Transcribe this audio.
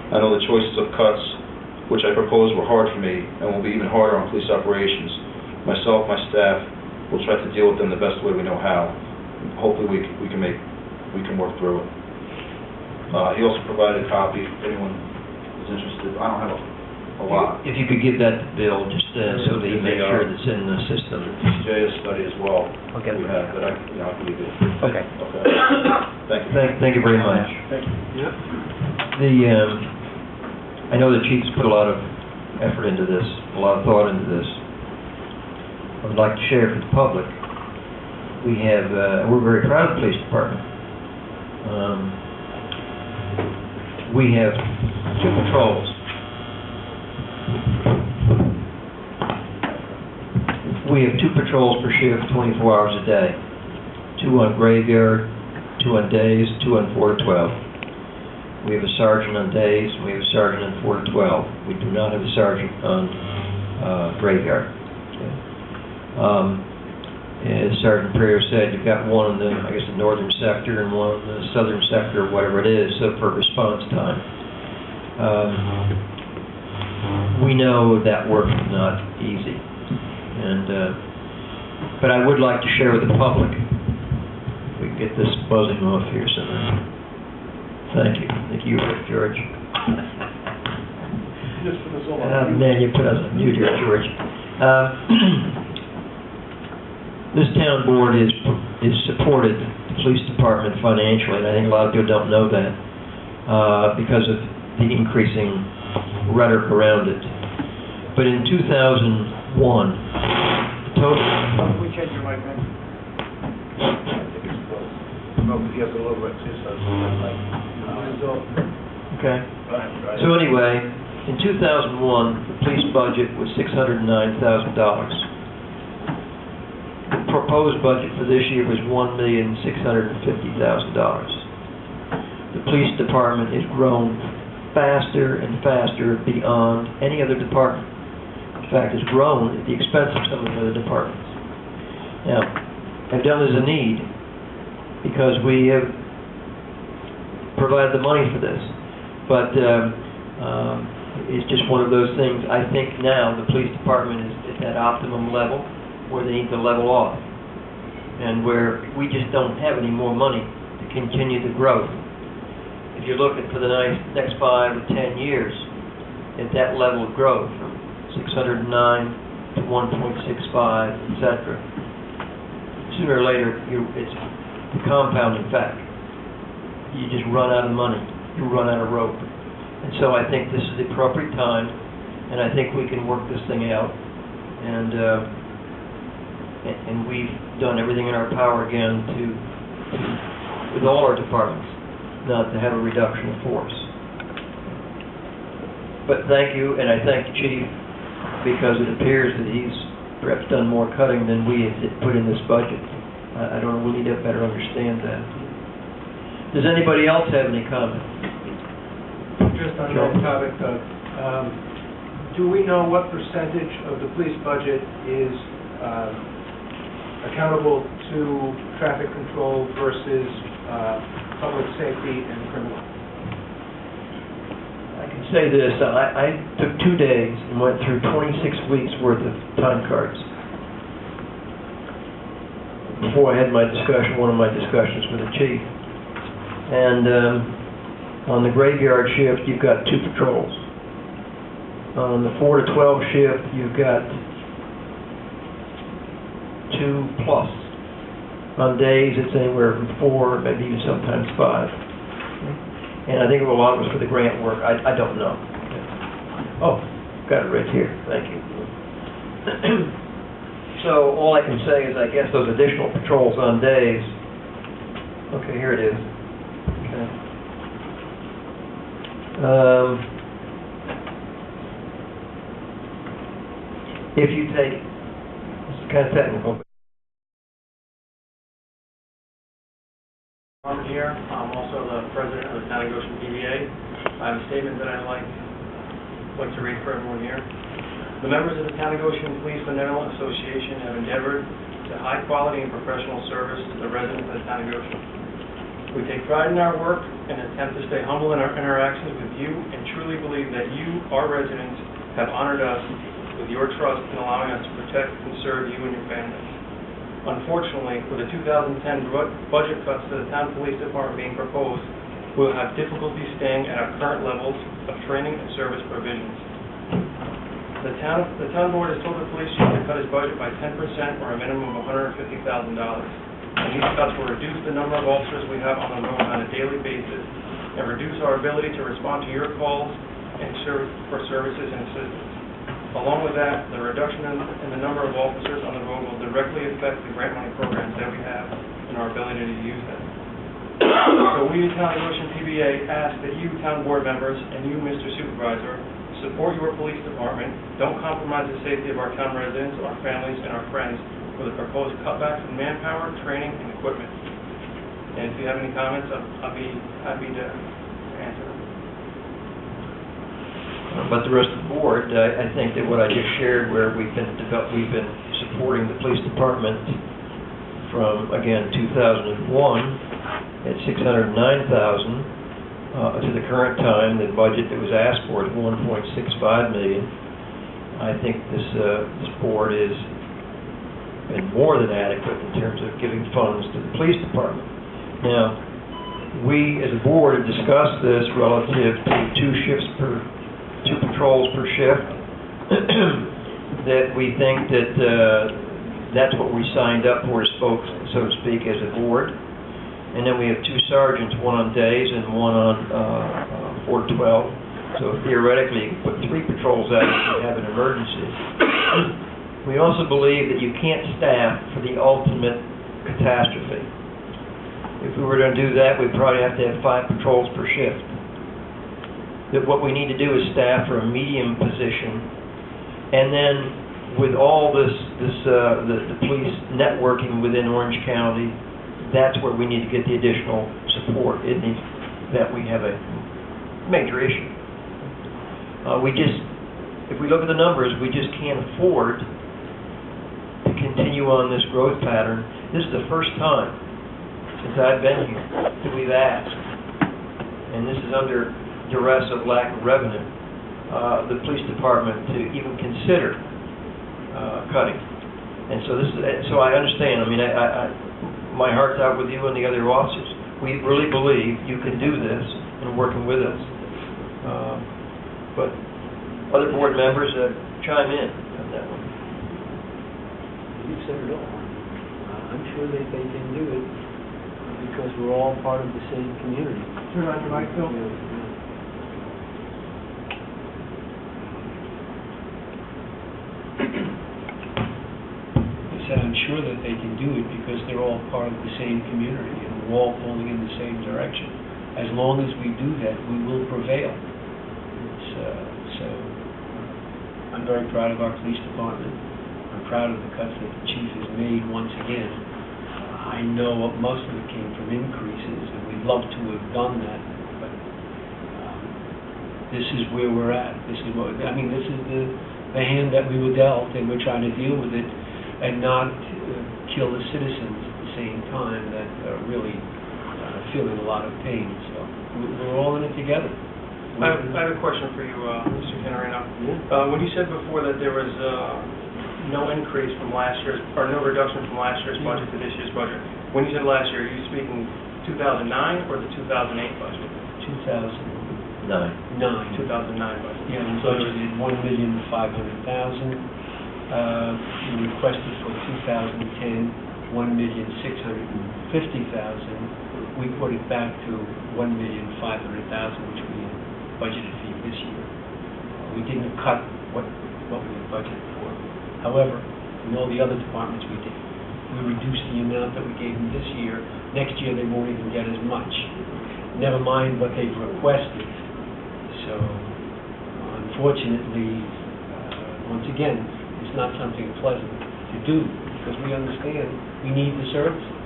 I know the choices of cuts, which I proposed, were hard for me and will be even harder on police operations. Myself, my staff, will try to deal with them the best way we know how. Hopefully we can work through it. He also provided a copy if anyone is interested. I don't have a lot. If you could give that to Bill, just so that he makes sure that's in the system. Jay's study as well. Okay. We have, but I can leave it. Okay. Okay. Thank you. Thank you very much. Thank you. I know the chief's put a lot of effort into this, a lot of thought into this. I would like to share for the public. We're very proud of the police department. We have 2 patrols. We have 2 patrols per shift, 24 hours a day. 2 on graveyard, 2 on days, 2 on 4 to 12. We have a sergeant on days, we have a sergeant on 4 to 12. We do not have a sergeant on graveyard. Okay. As Sergeant Pryor said, you've got one in the, I guess, the northern sector and one in the southern sector, whatever it is, so for response time. We know that work is not easy, but I would like to share with the public. If we can get this buzzing off here somehow. Thank you. Thank you, George. Man, you put us on mute here, George. This town board is supported the police department financially, and I think a lot of people don't know that because of the increasing rhetoric around it. But in 2001, the total... Can we change your mic, man? Oh, you have a little bit too, so Okay. So anyway, in 2001, the police budget was $609,000. The proposed budget for this year was $1,650,000. The police department has grown faster and faster beyond any other department. In fact, it's grown at the expense of some of the other departments. Now, I've done as a need because we have provided the money for this. But it's just one of those things. I think now the police department is at that optimum level where they need to level off, and where we just don't have any more money to continue the growth. If you're looking for the next 5 or 10 years at that level of growth, from 609 to 1.65, etc., sooner or later it's the compounding fact. You just run out of money, you run out of rope. And so I think this is the appropriate time, and I think we can work this thing out. And we've done everything in our power again to with all our departments, not to have a reduction of force. But thank you, and I thank the chief, because it appears that he's perhaps done more cutting than we had put in this budget. I don't know, we need to better understand that. Does anybody else have any comment? Just on that topic, Doug, do we know what percentage of the police budget is accountable to traffic control versus public safety and criminal? I can say this, I took 2 days and went through 26 weeks worth of time cards. Before I had my discussion, one of my discussions with the chief. And on the graveyard shift, you've got 2 patrols. On the 4 to 12 shift, you've got 2 plus. On days, it's anywhere from 4, maybe even sometimes 5. And I think a lot of it was for the grant work. I don't know. Oh, got it right here. Thank you. So all I can say is, I guess those additional patrols on days. Okay, here it is. Okay. If you take, this is kind of technical. Here. I'm also the president of the Town of Goshen PVA. I have a statement that I'd like to read for everyone here. The members of the Town of Goshen Police Benevolent Association have endeavored to high quality and professional service to the residents of the Town of Goshen. We We take pride in our work and attempt to stay humble in our interactions with you and truly believe that you, our residents, have honored us with your trust in allowing us to protect and serve you and your families. Unfortunately, with the 2010 budget cuts to the town police department being proposed, we will have difficulty staying at our current levels of training and service provisions. The town board has told the police chief to cut his budget by 10% or a minimum of $150,000. And these cuts will reduce the number of officers we have on the road on a daily basis and reduce our ability to respond to your calls and for services and assistance. Along with that, the reduction in the number of officers on the road will directly affect the grant money programs that we have and our ability to use them. So we, Town of Goshen PBA, ask that you, town board members, and you, Mr. Supervisor, support your police department. Don't compromise the safety of our town residents, our families, and our friends with a proposed cutback in manpower, training, and equipment. And if you have any comments, I'll be happy to answer them. But the rest of the board, I think that what I just shared, where we've been supporting the police department from, again, 2001 at $609,000 to the current time, the budget that was asked for is $1.65 million. I think this board is been more than adequate in terms of giving funds to the police department. Now, we as a board have discussed this relative to two patrols per shift, that we think that that's what we signed up for, so to speak, as a board. And then we have two sergeants, one on days and one on 412. So theoretically, you can put 3 patrols out if you have an emergency. We also believe that you can't staff for the ultimate catastrophe. If we were to do that, we'd probably have to have 5 patrols per shift. That what we need to do is staff for a medium position, and then with all the police networking within Orange County, that's where we need to get the additional support that we have a major issue. If we look at the numbers, we just can't afford to continue on this growth pattern. This is the first time since I've been here that we've asked, and this is under duress of lack of revenue, the police department to even consider cutting. And so I understand. I mean, my heart's out with you and the other officers. We really believe you can do this and working with us. But other board members chime in on that one. You said it all. I'm sure that they can do it because we're all part of the same community. Turn on your mic, Phil. I said I'm sure that they can do it because they're all part of the same community and we're all pulling in the same direction. As long as we do that, we will prevail. I'm very proud of our police department. I'm proud of the cuts that the chief has made once again. I know most of it came from increases, and we'd love to have done that, but this is where we're at. This is the hand that we were dealt, and we're trying to deal with it and not kill the citizens at the same time that are really feeling a lot of pain. So we're all in it together. I have a question for you, Mr. Canerino. Yeah. When you said before that there was no increase from last year's, or no reduction from last year's budget to this year's budget, when you said last year, are you speaking 2009 or the 2008 budget? 2009. 2009 budget. Yeah, we budgeted $1,500,000. We requested for 2010 $1,650,000. We put it back to $1,500,000, which we budgeted for you this year. We didn't cut what we had budgeted for. However, in all the other departments we did. We reduced the amount that we gave them this year. Next year they won't even get as much. Never mind what they've requested. So, unfortunately, once again, it's not something pleasant to do because we understand we need the services.